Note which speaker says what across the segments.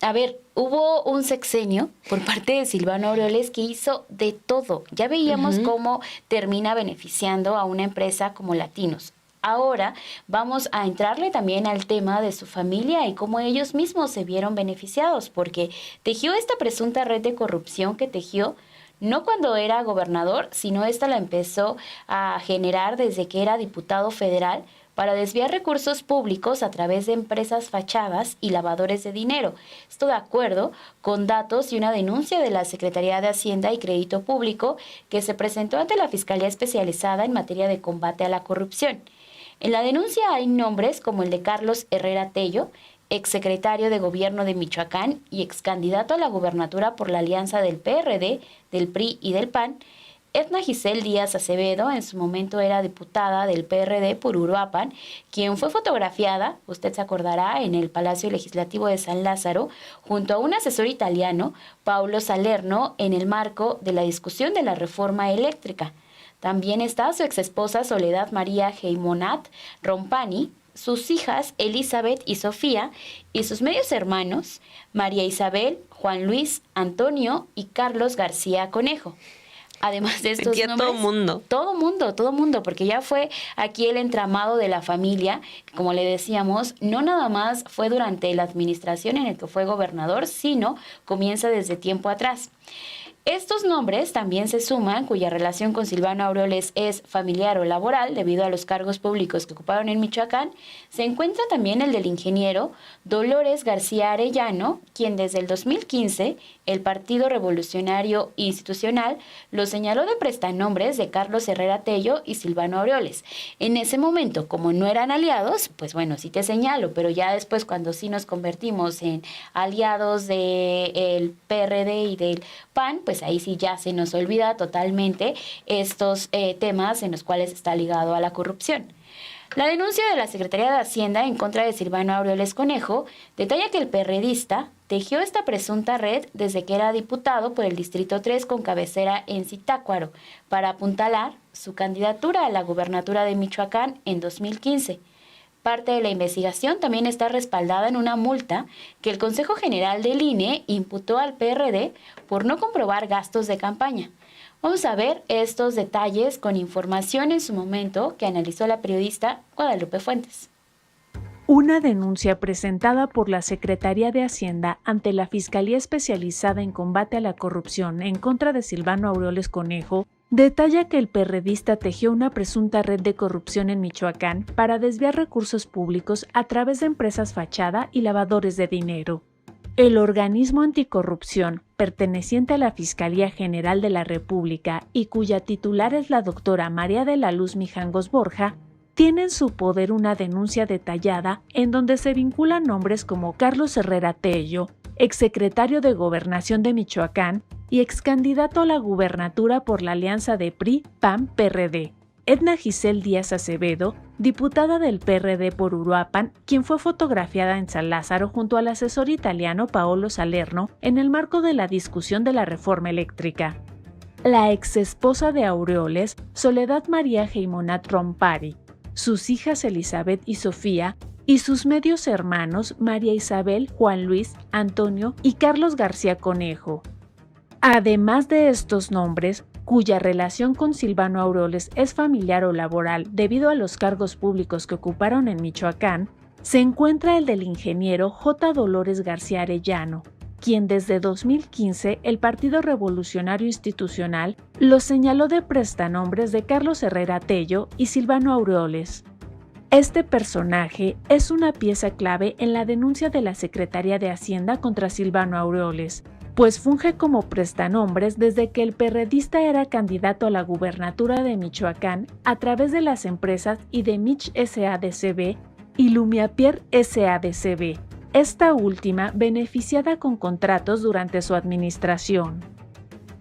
Speaker 1: A ver, hubo un sexenio por parte de Silvano Aureoles que hizo de todo. Ya veíamos cómo termina beneficiando a una empresa como Latinos. Ahora vamos a entrarle también al tema de su familia y cómo ellos mismos se vieron beneficiados, porque tejió esta presunta red de corrupción que tejió no cuando era gobernador, sino esta la empezó a generar desde que era diputado federal para desviar recursos públicos a través de empresas fachadas y lavadores de dinero. Esto de acuerdo con datos y una denuncia de la Secretaría de Hacienda y Crédito Público que se presentó ante la Fiscalía Especializada en materia de combate a la corrupción. En la denuncia hay nombres como el de Carlos Herrera Tello, exsecretario de Gobierno de Michoacán y excandidato a la gubernatura por la alianza del PRD, del PRI y del PAN. Edna Giselle Díaz Acevedo, en su momento era diputada del PRD por Uruapan, quien fue fotografiada, usted se acordará, en el Palacio Legislativo de San Lázaro, junto a un asesor italiano, Paulo Salerno, en el marco de la discusión de la reforma eléctrica. También está su exesposa Soledad María Geimonat Rompani, sus hijas Elizabeth y Sofía, y sus medios hermanos, María Isabel, Juan Luis, Antonio y Carlos García Conejo. Además de estos nombres, todo mundo, porque ya fue aquí el entramado de la familia, que como le decíamos, no nada más fue durante la administración en el que fue gobernador, sino comienza desde tiempo atrás. Estos nombres también se suman, cuya relación con Silvano Aureoles es familiar o laboral, debido a los cargos públicos que ocuparon en Michoacán. Se encuentra también el del ingeniero Dolores García Arellano, quien desde el 2015, el Partido Revolucionario Institucional lo señaló de prestanombres de Carlos Herrera Tello y Silvano Aureoles. En ese momento, como no eran aliados, pues bueno, sí te señalo, pero ya después cuando sí nos convertimos en aliados del PRD y del PAN, pues ahí sí ya se nos olvida totalmente estos temas en los cuales está ligado a la corrupción. La denuncia de la Secretaría de Hacienda en contra de Silvano Aureoles Conejo detalla que el perredista tejió esta presunta red desde que era diputado por el Distrito 3 con cabecera en Zitácuaro para apuntalar su candidatura a la gubernatura de Michoacán en 2015. Parte de la investigación también está respaldada en una multa que el Consejo General del INE imputó al PRD por no comprobar gastos de campaña. Vamos a ver estos detalles con información en su momento que analizó la periodista Guadalupe Fuentes.
Speaker 2: Una denuncia presentada por la Secretaría de Hacienda ante la Fiscalía Especializada en Combate a la Corrupción en contra de Silvano Aureoles Conejo detalla que el perredista tejió una presunta red de corrupción en Michoacán para desviar recursos públicos a través de empresas fachada y lavadores de dinero. El organismo anticorrupción, perteneciente a la Fiscalía General de la República y cuya titular es la doctora María de la Luz Mijangos Borja, tiene en su poder una denuncia detallada en donde se vinculan nombres como Carlos Herrera Tello, exsecretario de Gobernación de Michoacán y excandidato a la gubernatura por la alianza de PRI, PAN, PRD. Edna Giselle Díaz Acevedo, diputada del PRD por Uruapan, quien fue fotografiada en San Lázaro junto al asesor italiano Paolo Salerno en el marco de la discusión de la reforma eléctrica. La exesposa de Aureoles, Soledad María Geimonat Rompari, sus hijas Elizabeth y Sofía, y sus medios hermanos María Isabel, Juan Luis, Antonio y Carlos García Conejo. Además de estos nombres, cuya relación con Silvano Aureoles es familiar o laboral debido a los cargos públicos que ocuparon en Michoacán, se encuentra el del ingeniero J. Dolores García Arellano, quien desde 2015 el Partido Revolucionario Institucional lo señaló de prestanombres de Carlos Herrera Tello y Silvano Aureoles. Este personaje es una pieza clave en la denuncia de la Secretaría de Hacienda contra Silvano Aureoles, pues funge como prestanombres desde que el perredista era candidato a la gubernatura de Michoacán a través de las empresas IDEMICH S.A.D.C.B. y Lumiapier S.A.D.C.B., esta última beneficiada con contratos durante su administración.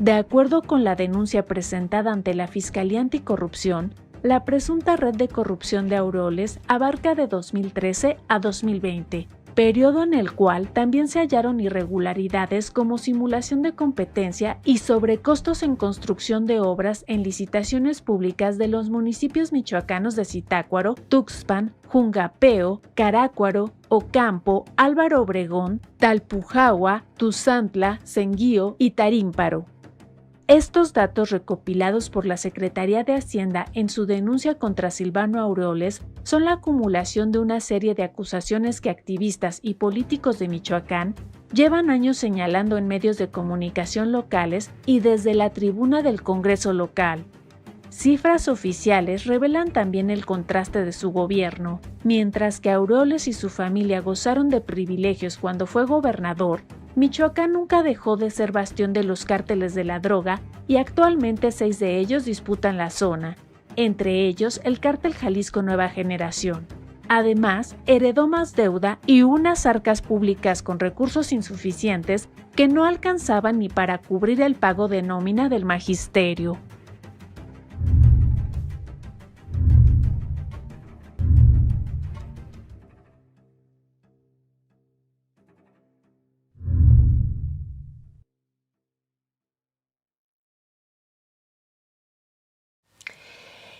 Speaker 2: De acuerdo con la denuncia presentada ante la Fiscalía Anticorrupción, la presunta red de corrupción de Aureoles abarca de 2013 a 2020 periodo en el cual también se hallaron irregularidades como simulación de competencia y sobrecostos en construcción de obras en licitaciones públicas de los municipios michoacanos de Zitácuaro, Tuxpan, Jungapeo, Carácuaro, Ocampo, Álvaro Obregón, Talpujahua, Tuzantla, Senguío y Tarímparo. Estos datos recopilados por la Secretaría de Hacienda en su denuncia contra Silvano Aureoles son la acumulación de una serie de acusaciones que activistas y políticos de Michoacán llevan años señalando en medios de comunicación locales y desde la tribuna del Congreso local. Cifras oficiales revelan también el contraste de su gobierno. Mientras que Aureoles y su familia gozaron de privilegios cuando fue gobernador, Michoacán nunca dejó de ser bastión de los cárteles de la droga y actualmente 6 de ellos disputan la zona, entre ellos el cártel Jalisco Nueva Generación. Además, heredó más deuda y unas arcas públicas con recursos insuficientes que no alcanzaban ni para cubrir el pago de nómina del magisterio.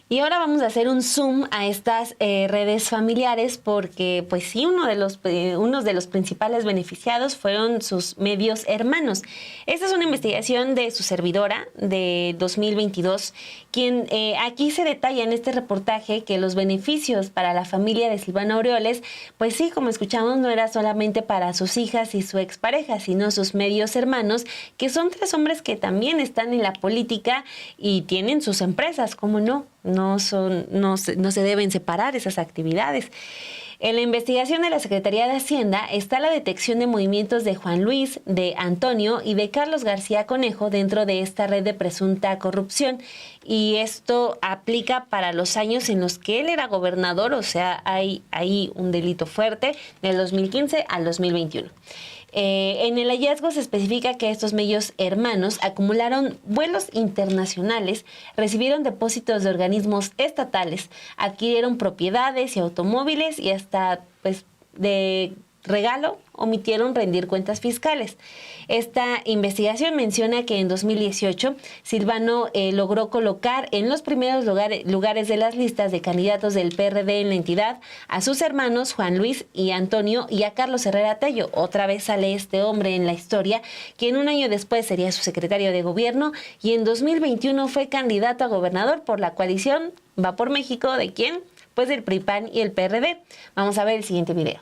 Speaker 3: Y ahora vamos a hacer un zoom a estas redes familiares porque, pues sí, uno de los principales beneficiados fueron sus medios hermanos. Esta es una investigación de su servidora de 2022, quien aquí se detalla en este reportaje que los beneficios para la familia de Silvano Aureoles, pues sí, como escuchamos, no era solamente para sus hijas y su expareja, sino sus medios hermanos, que son 3 hombres que también están en la política y tienen sus empresas, ¿cómo no? No se deben separar esas actividades. En la investigación de la Secretaría de Hacienda está la detección de movimientos de Juan Luis, de Antonio y de Carlos García Conejo dentro de esta red de presunta corrupción. Y esto aplica para los años en los que él era gobernador, o sea, hay ahí un delito fuerte del 2015 al 2021. En el hallazgo se especifica que estos medios hermanos acumularon vuelos internacionales, recibieron depósitos de organismos estatales, adquirieron propiedades y automóviles y hasta pues de regalo omitieron rendir cuentas fiscales. Esta investigación menciona que en 2018 Silvano logró colocar en los primeros lugares de las listas de candidatos del PRD en la entidad a sus hermanos Juan Luis y Antonio y a Carlos Herrera Tello. Otra vez sale este hombre en la historia, quien un año después sería su secretario de gobierno y en 2021 fue candidato a gobernador por la coalición Va por México. ¿De quién? Pues del PRI-PAN y el PRD. Vamos a ver el siguiente video.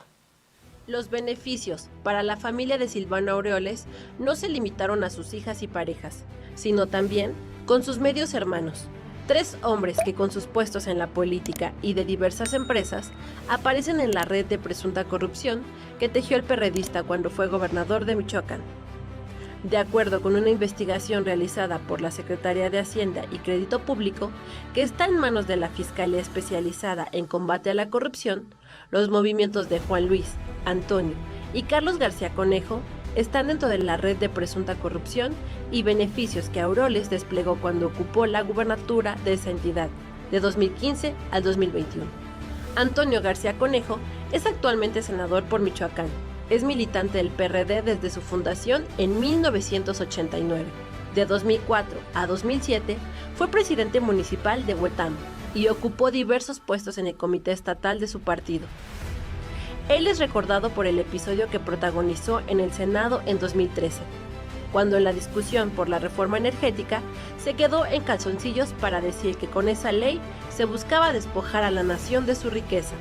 Speaker 4: Los beneficios para la familia de Silvano Aureoles no se limitaron a sus hijas y parejas, sino también con sus medios hermanos. 3 hombres que con sus puestos en la política y de diversas empresas aparecen en la red de presunta corrupción que tejió el perredista cuando fue gobernador de Michoacán. De acuerdo con una investigación realizada por la Secretaría de Hacienda y Crédito Público, que está en manos de la Fiscalía Especializada en Combate a la Corrupción, los movimientos de Juan Luis, Antonio y Carlos García Conejo están dentro de la red de presunta corrupción y beneficios que Aureoles desplegó cuando ocupó la gubernatura de esa entidad, de 2015 al 2021. Antonio García Conejo es actualmente senador por Michoacán. Es militante del PRD desde su fundación en 1989. De 2004 a 2007 fue presidente municipal de Huetamo y ocupó diversos puestos en el comité estatal de su partido. Él es recordado por el episodio que protagonizó en el Senado en 2013, cuando en la discusión por la reforma energética se quedó en calzoncillos para decir que con esa ley se buscaba despojar a la nación de su riqueza.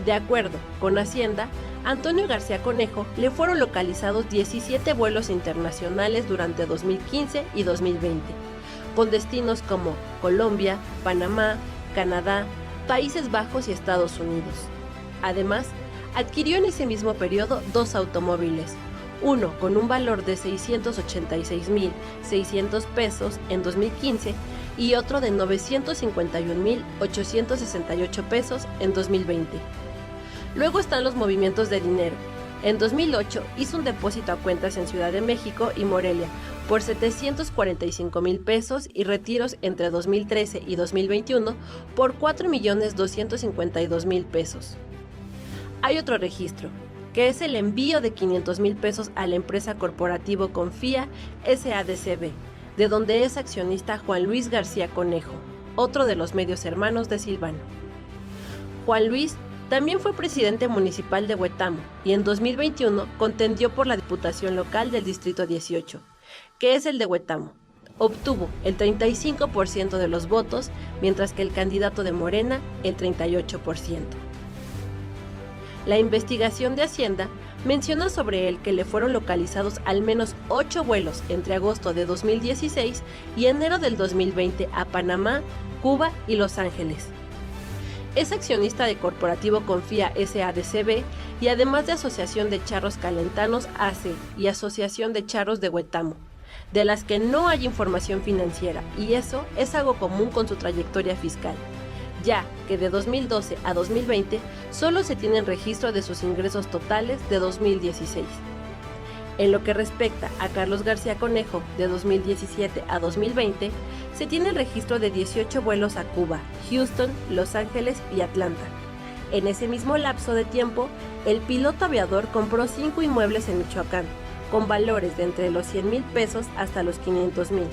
Speaker 4: De acuerdo con Hacienda, Antonio García Conejo le fueron localizados 17 vuelos internacionales durante 2015 y 2020, con destinos como Colombia, Panamá, Canadá, Países Bajos y Estados Unidos. Además, adquirió en ese mismo periodo 2 automóviles, uno con un valor de 686,600 pesos en 2015 y otro de 951,868 pesos en 2020. Luego están los movimientos de dinero. En 2008 hizo un depósito a cuentas en Ciudad de México y Morelia por 745,000 pesos y retiros entre 2013 y 2021 por 4,252,000 pesos. Hay otro registro, que es el envío de 500,000 pesos a la empresa corporativo Confía SADCB, de donde es accionista Juan Luis García Conejo, otro de los medios hermanos de Silvano. Juan Luis también fue presidente municipal de Huetamo y en 2021 contendió por la diputación local del Distrito 18, que es el de Huetamo. Obtuvo el 35% de los votos, mientras que el candidato de Morena el 38%. La investigación de Hacienda menciona sobre él que le fueron localizados al menos 8 vuelos entre agosto de 2016 y enero del 2020 a Panamá, Cuba y Los Ángeles. Es accionista de Corporativo Confía SADCB y además de Asociación de Charros Calentanos AC y Asociación de Charros de Huetamo, de las que no hay información financiera, y eso es algo común con su trayectoria fiscal, ya que de 2012 a 2020 solo se tienen registro de sus ingresos totales de 2016. En lo que respecta a Carlos García Conejo, de 2017 a 2020, se tiene el registro de 18 vuelos a Cuba, Houston, Los Ángeles y Atlanta. En ese mismo lapso de tiempo, el piloto aviador compró 5 inmuebles en Michoacán, con valores de entre los 100,000 pesos hasta los 500,000.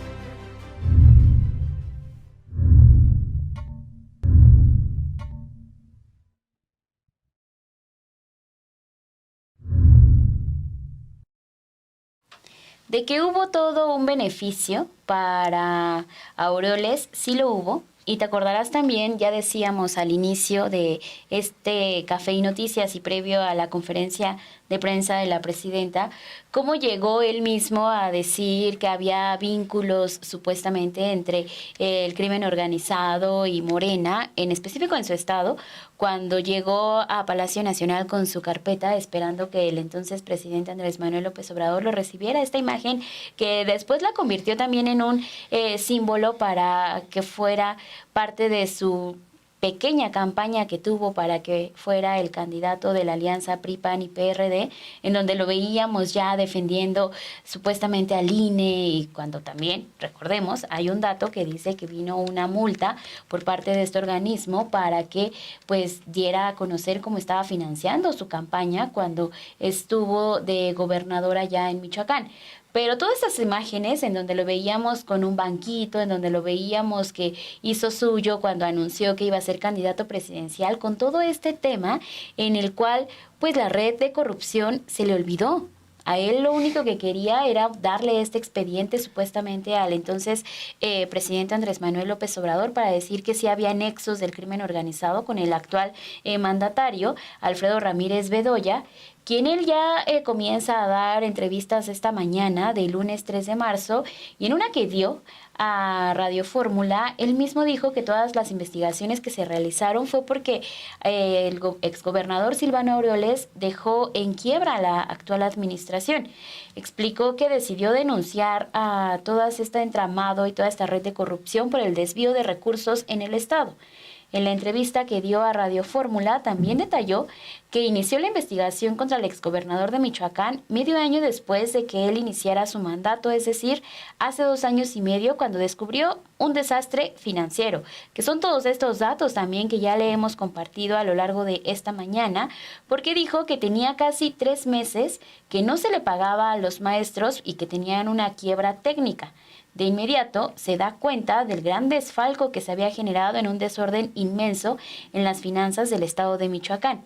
Speaker 1: De que hubo todo un beneficio para Aureoles, sí lo hubo. Y te acordarás también, ya decíamos al inicio de este Café y Noticias y previo a la conferencia de prensa de la presidenta, cómo llegó él mismo a decir que había vínculos supuestamente entre el crimen organizado y Morena, en específico en su estado, cuando llegó a Palacio Nacional con su carpeta esperando que el entonces presidente Andrés Manuel López Obrador lo recibiera. Esta imagen que después la convirtió también en un símbolo para que fuera parte de su pequeña campaña que tuvo para que fuera el candidato de la alianza PRI, PAN y PRD, en donde lo veíamos ya defendiendo supuestamente al INE, y cuando también, recordemos, hay un dato que dice que vino una multa por parte de este organismo para que pues diera a conocer cómo estaba financiando su campaña cuando estuvo de gobernador allá en Michoacán. Pero todas esas imágenes en donde lo veíamos con un banquito, en donde lo veíamos que hizo suyo cuando anunció que iba a ser candidato presidencial, con todo este tema en el cual pues la red de corrupción se le olvidó. A él lo único que quería era darle este expediente supuestamente al entonces presidente Andrés Manuel López Obrador para decir que sí había nexos del crimen organizado con el actual mandatario, Alfredo Ramírez Bedoya, quien él ya comienza a dar entrevistas esta mañana del lunes 3 de marzo, y en una que dio a Radio Fórmula, él mismo dijo que todas las investigaciones que se realizaron fue porque el exgobernador Silvano Aureoles dejó en quiebra a la actual administración. Explicó que decidió denunciar a todo este entramado y toda esta red de corrupción por el desvío de recursos en el Estado. En la entrevista que dio a Radio Fórmula también detalló que inició la investigación contra el exgobernador de Michoacán medio año después de que él iniciara su mandato, es decir, hace 2 años y medio, cuando descubrió un desastre financiero, que son todos estos datos también que ya le hemos compartido a lo largo de esta mañana, porque dijo que tenía casi 3 meses que no se le pagaba a los maestros y que tenían una quiebra técnica. De inmediato se da cuenta del gran desfalco que se había generado en un desorden inmenso en las finanzas del estado de Michoacán.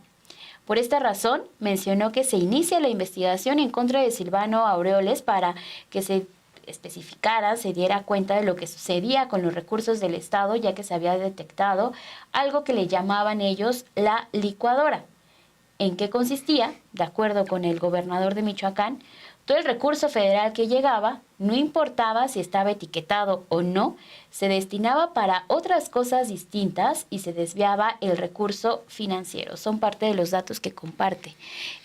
Speaker 1: Por esta razón, mencionó que se inicia la investigación en contra de Silvano Aureoles para que se especificara, se diera cuenta de lo que sucedía con los recursos del estado, ya que se había detectado algo que le llamaban ellos la licuadora. ¿En qué consistía? De acuerdo con el gobernador de Michoacán, todo el recurso federal que llegaba, no importaba si estaba etiquetado o no, se destinaba para otras cosas distintas y se desviaba el recurso financiero. Son parte de los datos que comparte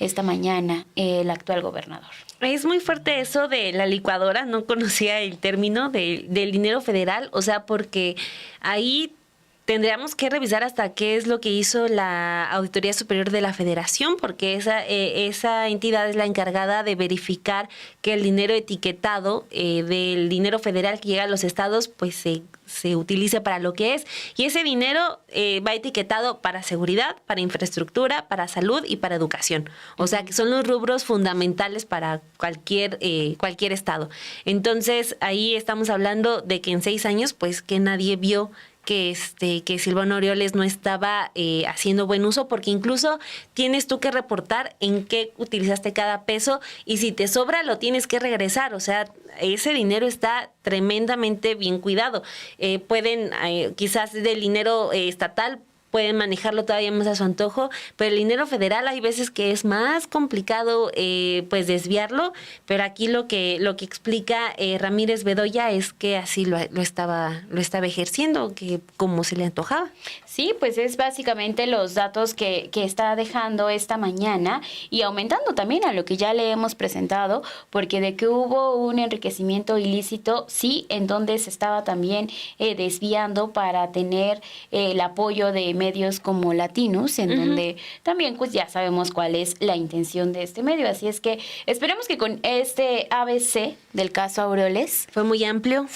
Speaker 1: esta mañana el actual gobernador.
Speaker 3: Es muy fuerte eso de la licuadora, no conocía el término del dinero federal, o sea, porque ahí tendríamos que revisar hasta qué es lo que hizo la Auditoría Superior de la Federación, porque esa entidad es la encargada de verificar que el dinero etiquetado del dinero federal que llega a los estados, pues se utilice para lo que es. Y ese dinero va etiquetado para seguridad, para infraestructura, para salud y para educación. O sea, que son los rubros fundamentales para cualquier estado. Entonces, ahí estamos hablando de que en 6 años, pues que nadie vio que Silvano Aureoles no estaba haciendo buen uso, porque incluso tienes tú que reportar en qué utilizaste cada peso, y si te sobra lo tienes que regresar. O sea, ese dinero está tremendamente bien cuidado. Pueden, quizás del dinero estatal, pueden manejarlo todavía más a su antojo, pero el dinero federal hay veces que es más complicado pues desviarlo, pero aquí lo que explica Ramírez Bedoya es que así lo estaba ejerciendo, que como se le antojaba.
Speaker 1: Sí, pues es básicamente los datos que está dejando esta mañana, y aumentando también a lo que ya le hemos presentado, porque de que hubo un enriquecimiento ilícito, sí, en donde se estaba también desviando para tener el apoyo de medios como Latinos, en donde también pues ya sabemos cuál es la intención de este medio. Así es que esperemos que con este ABC del caso Aureoles
Speaker 3: Fue muy amplio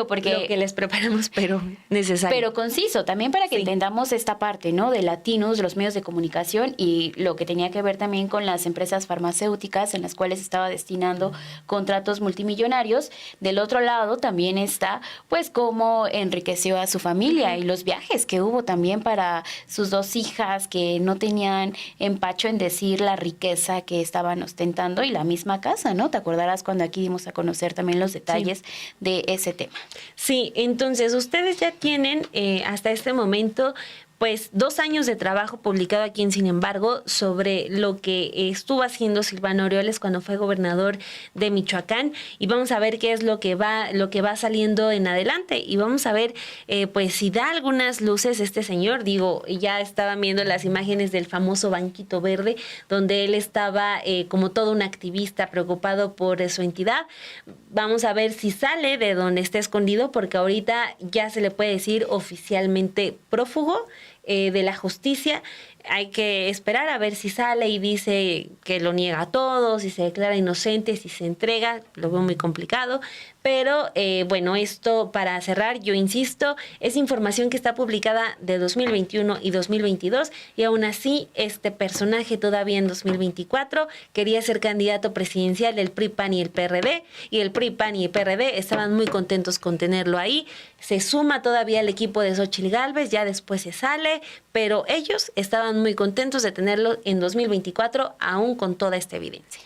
Speaker 1: porque
Speaker 3: lo que les preparamos, pero necesario.
Speaker 1: pero conciso también, para que entendamos esta parte, ¿no? De Latinos, los medios de comunicación, y lo que tenía que ver también con las empresas farmacéuticas en las cuales estaba destinando contratos multimillonarios. Del otro lado también está pues cómo enriqueció a su familia y los viajes que hubo también para sus 2 hijas, que no tenían empacho en decir la riqueza que estaban ostentando, y la misma casa, ¿no? Te acordarás cuando aquí dimos a conocer también los detalles de ese tema.
Speaker 3: Sí, entonces ustedes ya tienen hasta este momento pues 2 años de trabajo publicado aquí en Sin Embargo sobre lo que estuvo haciendo Silvano Aureoles cuando fue gobernador de Michoacán, y vamos a ver qué es lo que va saliendo en adelante, y vamos a ver pues si da algunas luces este señor. Digo, ya estaban viendo las imágenes del famoso banquito verde, donde él estaba como todo un activista preocupado por su entidad. Vamos a ver si sale de donde está escondido, porque ahorita ya se le puede decir oficialmente prófugo de la justicia. Hay que esperar a ver si sale y dice que lo niega a todo, si se declara inocente, si se entrega. Lo veo muy complicado. Pero bueno, esto para cerrar, yo insisto, es información que está publicada de 2021 y 2022, y aún así este personaje todavía en 2024 quería ser candidato presidencial del PRI, PAN y el PRD, y el PRI, PAN y el PRD estaban muy contentos con tenerlo ahí. Se suma todavía al equipo de Xóchitl Gálvez, ya después se sale, pero ellos estaban muy contentos de tenerlo en 2024, aún con toda esta evidencia.